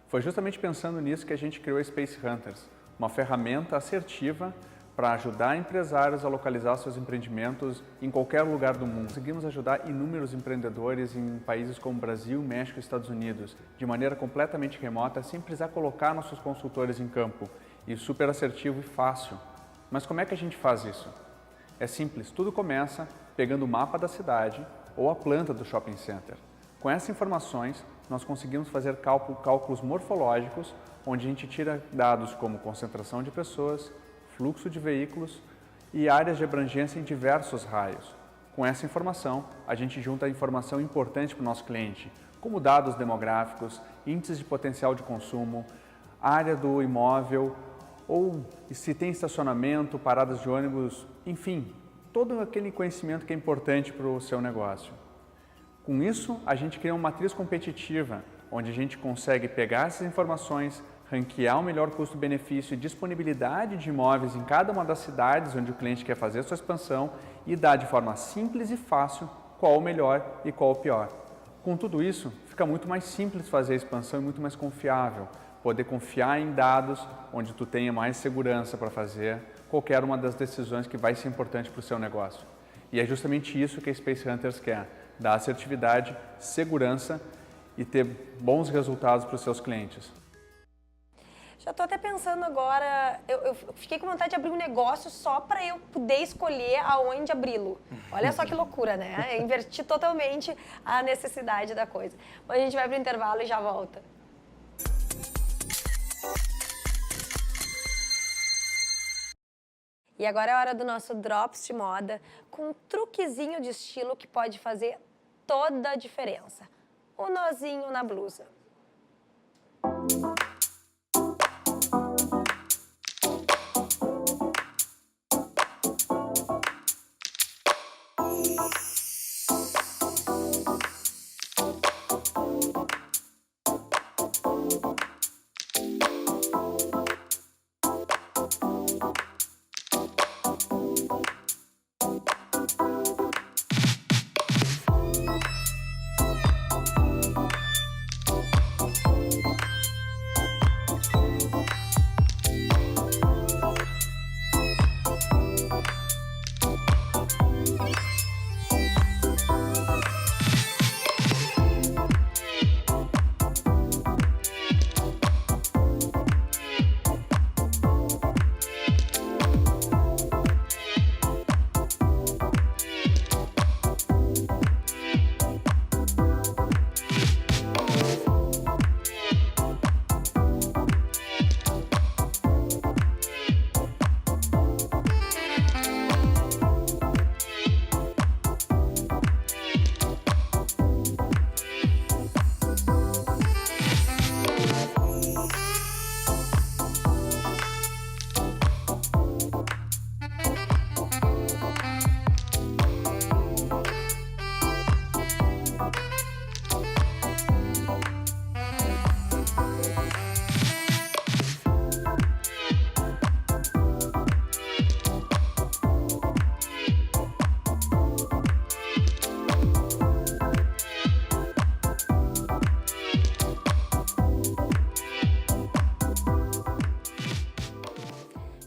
Foi justamente pensando nisso que a gente criou a Space Hunters, uma ferramenta assertiva para ajudar empresários a localizar seus empreendimentos em qualquer lugar do mundo. Conseguimos ajudar inúmeros empreendedores em países como Brasil, México e Estados Unidos, de maneira completamente remota, sem precisar colocar nossos consultores em campo. E super assertivo e fácil. Mas como é que a gente faz isso? É simples, tudo começa pegando o mapa da cidade ou a planta do shopping center. Com essas informações, nós conseguimos fazer cálculos morfológicos, onde a gente tira dados como concentração de pessoas, fluxo de veículos e áreas de abrangência em diversos raios. Com essa informação, a gente junta a informação importante para o nosso cliente, como dados demográficos, índices de potencial de consumo, área do imóvel, ou se tem estacionamento, paradas de ônibus, enfim, todo aquele conhecimento que é importante para o seu negócio. Com isso, a gente cria uma matriz competitiva, onde a gente consegue pegar essas informações, ranquear o melhor custo-benefício e disponibilidade de imóveis em cada uma das cidades onde o cliente quer fazer a sua expansão e dar de forma simples e fácil qual o melhor e qual o pior. Com tudo isso, fica muito mais simples fazer a expansão e muito mais confiável. Poder confiar em dados onde tu tenha mais segurança para fazer qualquer uma das decisões que vai ser importante para o seu negócio. E é justamente isso que a Space Hunters quer, dar assertividade, segurança e ter bons resultados para os seus clientes. Já tô até pensando agora, eu fiquei com vontade de abrir um negócio só para eu poder escolher aonde abri-lo. Olha só que loucura, né? Eu inverti totalmente a necessidade da coisa. Mas a gente vai pro intervalo e já volta. E agora é a hora do nosso Drops de Moda, com um truquezinho de estilo que pode fazer toda a diferença. O nozinho na blusa.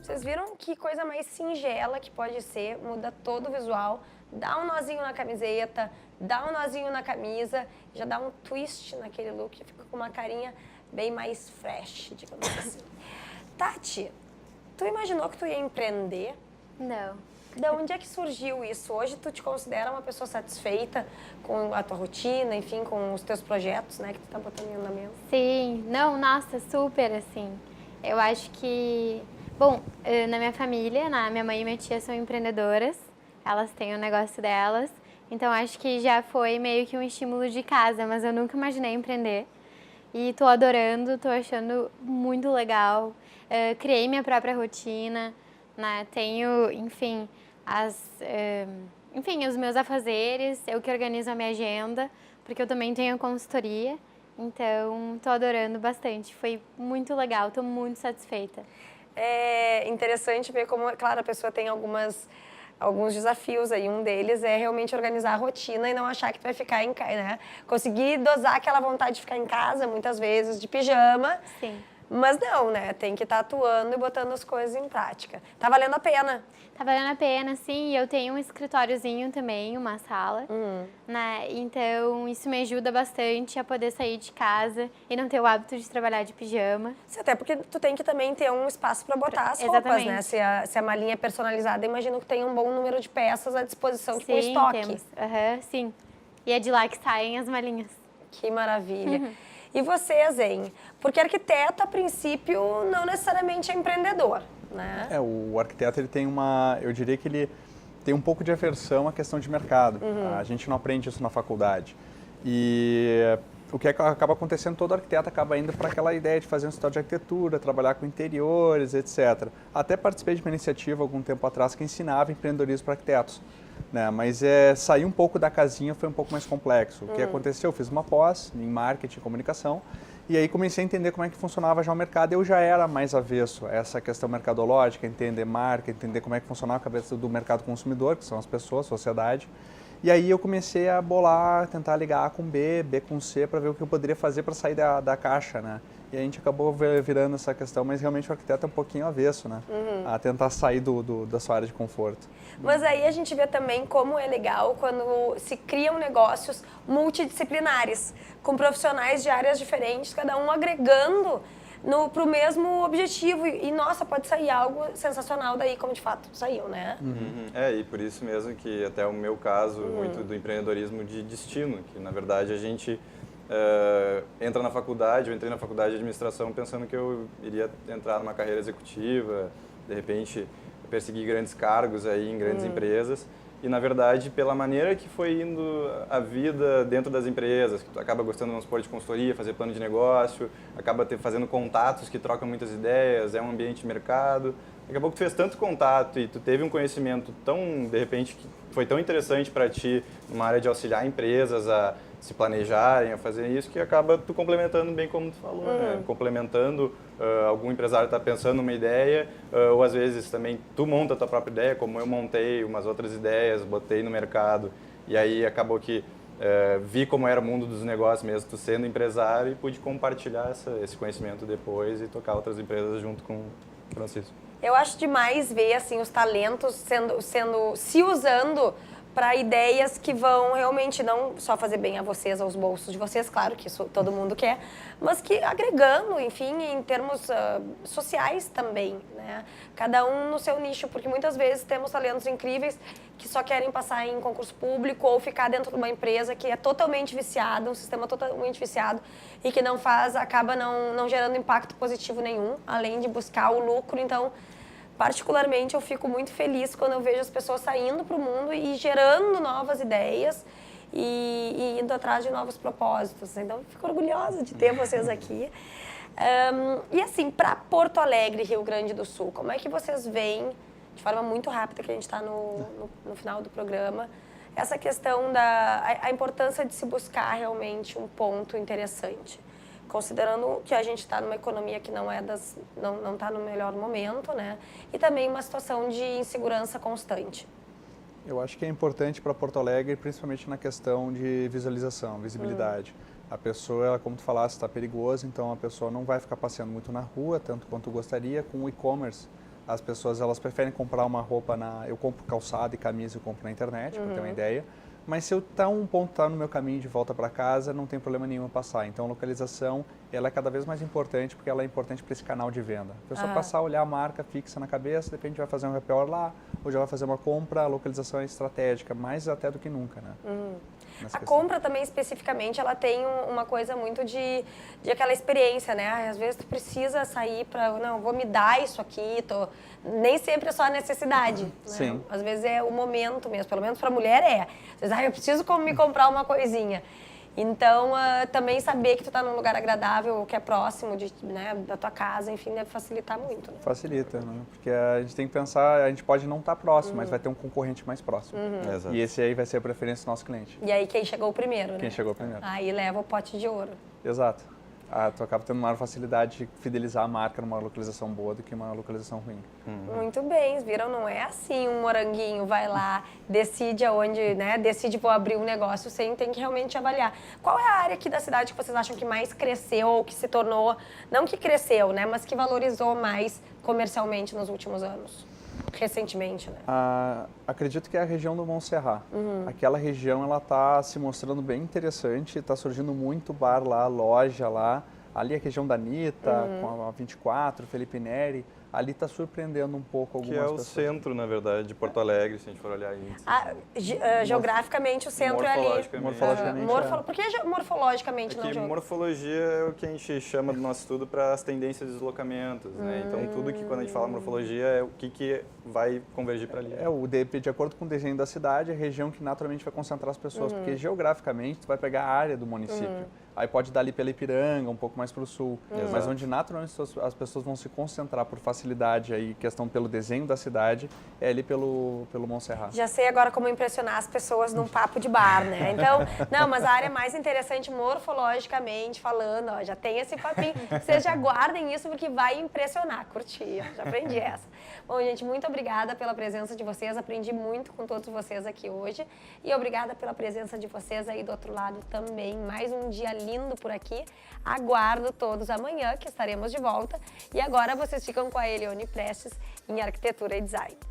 Vocês viram que coisa mais singela que pode ser, muda todo o visual, dá um nozinho na camiseta, dá um nozinho na camisa, já dá um twist naquele look, fica com uma carinha bem mais fresh, digamos assim. Tati, tu imaginou que tu ia empreender? Não. De onde é que surgiu isso? Hoje tu te considera uma pessoa satisfeita com a tua rotina, enfim, com os teus projetos, né, que tu tá botando em andamento? Sim, não, nossa, super, assim. Eu acho que... Bom, na minha família, minha mãe e minha tia são empreendedoras, elas têm o negócio delas, então acho que já foi meio que um estímulo de casa, mas eu nunca imaginei empreender. E tô adorando, tô achando muito legal. Criei minha própria rotina, né? Tenho, enfim, os meus afazeres, eu que organizo a minha agenda, porque eu também tenho consultoria, então tô adorando bastante. Foi muito legal, tô muito satisfeita. É interessante ver como, claro, a pessoa tem alguns desafios aí. Um deles é realmente organizar a rotina e não achar que tu vai ficar em casa, né? Conseguir dosar aquela vontade de ficar em casa, muitas vezes, de pijama. Sim. Mas não, né? Tem que estar atuando e botando as coisas em prática. Tá valendo a pena. Tá valendo a pena, sim. Eu tenho um escritóriozinho também, uma sala, né? Então, isso me ajuda bastante a poder sair de casa e não ter o hábito de trabalhar de pijama. Até porque tu tem que também ter um espaço para botar as roupas, né? Se a malinha é personalizada, imagino que tem um bom número de peças à disposição, tipo um estoque. Temos. Sim. E é de lá que saem as malinhas. Que maravilha. E você, Zen? Porque arquiteto, a princípio, não necessariamente é empreendedor, né? O arquiteto, ele tem eu diria que ele tem um pouco de aversão à questão de mercado. A gente não aprende isso na faculdade. E o que acaba acontecendo, todo arquiteto acaba indo para aquela ideia de fazer um escritório de arquitetura, trabalhar com interiores, etc. Até participei de uma iniciativa algum tempo atrás que ensinava empreendedorismo para arquitetos. Né? Mas sair um pouco da casinha foi um pouco mais complexo. O que aconteceu? Eu fiz uma pós em marketing e comunicação e aí comecei a entender como é que funcionava já o mercado. Eu já era mais avesso a essa questão mercadológica, entender marca, entender como é que funcionava a cabeça do mercado consumidor, que são as pessoas, a sociedade. E aí eu comecei a bolar, tentar ligar A com B, B com C, para ver o que eu poderia fazer para sair da caixa, né? E a gente acabou virando essa questão, mas realmente o arquiteto é um pouquinho avesso, né? A tentar sair da sua área de conforto. Mas aí a gente vê também como é legal quando se criam negócios multidisciplinares, com profissionais de áreas diferentes, cada um agregando para o mesmo objetivo. E, nossa, pode sair algo sensacional daí, como de fato saiu, né? E por isso mesmo que até o meu caso, muito do empreendedorismo de destino, que na verdade a gente entra na faculdade, eu entrei na faculdade de administração pensando que eu iria entrar numa carreira executiva, de repente perseguir grandes cargos aí em grandes empresas. E, na verdade, pela maneira que foi indo a vida dentro das empresas, que tu acaba gostando, vamos supor, de consultoria, fazer plano de negócio, acaba fazendo contatos que trocam muitas ideias, é um ambiente de mercado. Daqui a pouco tu fez tanto contato e tu teve um conhecimento tão, de repente, que foi tão interessante para ti, numa área de auxiliar empresas a se planejarem, a fazer isso, que acaba tu complementando bem como tu falou, né? Complementando, algum empresário está pensando numa ideia, ou às vezes também tu monta a tua própria ideia, como eu montei umas outras ideias, botei no mercado, e aí acabou que vi como era o mundo dos negócios mesmo, tu sendo empresário, e pude compartilhar esse conhecimento depois e tocar outras empresas junto com o Francisco. Eu acho demais ver assim os talentos se usando para ideias que vão realmente não só fazer bem a vocês, aos bolsos de vocês, claro que isso todo mundo quer, mas que agregando, enfim, em termos sociais também, né? Cada um no seu nicho, porque muitas vezes temos talentos incríveis que só querem passar em concurso público ou ficar dentro de uma empresa que é totalmente viciada, um sistema totalmente viciado e que acaba não gerando impacto positivo nenhum, além de buscar o lucro. Então, particularmente, eu fico muito feliz quando eu vejo as pessoas saindo para o mundo e gerando novas ideias e indo atrás de novos propósitos. Então, eu fico orgulhosa de ter vocês aqui. E assim, para Porto Alegre, Rio Grande do Sul, como é que vocês veem, de forma muito rápida, que a gente está no final do programa, essa questão a importância de se buscar realmente um ponto interessante? Considerando que a gente está numa economia que não está no melhor momento, né? E também uma situação de insegurança constante. Eu acho que é importante para Porto Alegre, principalmente na questão de visualização, visibilidade. A pessoa, como tu falaste, está perigosa, então a pessoa não vai ficar passeando muito na rua, tanto quanto gostaria. Com o e-commerce, as pessoas elas preferem comprar uma roupa eu compro calçado e camisa, eu compro na internet, para ter uma ideia. Mas se eu um ponto tá no meu caminho de volta para casa, não tem problema nenhum passar. Então, a localização ela é cada vez mais importante, porque ela é importante para esse canal de venda. A pessoa passar, olhar a marca fixa na cabeça, de repente vai fazer um happy hour lá, ou já vai fazer uma compra, a localização é estratégica, mais até do que nunca, né? A compra também, especificamente, ela tem uma coisa muito de aquela experiência, né? Às vezes tu precisa sair para, não, vou me dar isso aqui, nem sempre é só a necessidade, né? Sim. Às vezes é o momento mesmo, pelo menos para a mulher é. Às vezes, eu preciso me comprar uma coisinha. Então, também saber que tu está num lugar agradável, que é próximo da tua casa, enfim, deve facilitar muito. Né? Facilita, né? Porque a gente tem que pensar, a gente pode não estar próximo, mas vai ter um concorrente mais próximo. Exato. E esse aí vai ser a preferência do nosso cliente. E aí quem chegou primeiro, né? Quem chegou primeiro. Aí leva o pote de ouro. Exato. Tu acaba tendo maior facilidade de fidelizar a marca numa localização boa do que uma localização ruim. Muito bem, viram? Não é assim um moranguinho vai lá, decide aonde, né? Decide vou abrir um negócio, sem tem que realmente avaliar. Qual é a área aqui da cidade que vocês acham que mais cresceu ou que se tornou, não que cresceu, né? Mas que valorizou mais comercialmente nos últimos anos? Recentemente, né? Acredito que é a região do Montserrat. Aquela região ela está se mostrando bem interessante, está surgindo muito bar lá, loja lá. Ali a região da Anitta, com a 24, Felipe Neri, ali está surpreendendo um pouco algumas pessoas. Que é o centro, na verdade, de Porto Alegre, se a gente for olhar índice. Geograficamente o centro é ali. Morfologicamente. Por que morfologicamente não geograficamente? Morfologia é o que a gente chama do nosso estudo para as tendências de deslocamentos, né? Então, tudo que quando a gente fala morfologia é o que vai convergir para ali. De acordo com o desenho da cidade, é a região que naturalmente vai concentrar as pessoas, porque geograficamente tu vai pegar a área do município. Aí pode dar ali pela Ipiranga, um pouco mais para o sul, mas onde naturalmente as pessoas vão se concentrar por facilidade facilidade aí, questão pelo desenho da cidade, é ali pelo Montserrat. Já sei agora como impressionar as pessoas num papo de bar, né? Então, não, mas a área mais interessante morfologicamente falando, ó, já tem esse papinho. Vocês já guardem isso porque vai impressionar. Curti, já aprendi essa. Bom, gente, muito obrigada pela presença de vocês. Aprendi muito com todos vocês aqui hoje. E obrigada pela presença de vocês aí do outro lado também. Mais um dia lindo por aqui. Aguardo todos amanhã, que estaremos de volta. E agora vocês ficam com a Elione Prestes em Arquitetura e Design.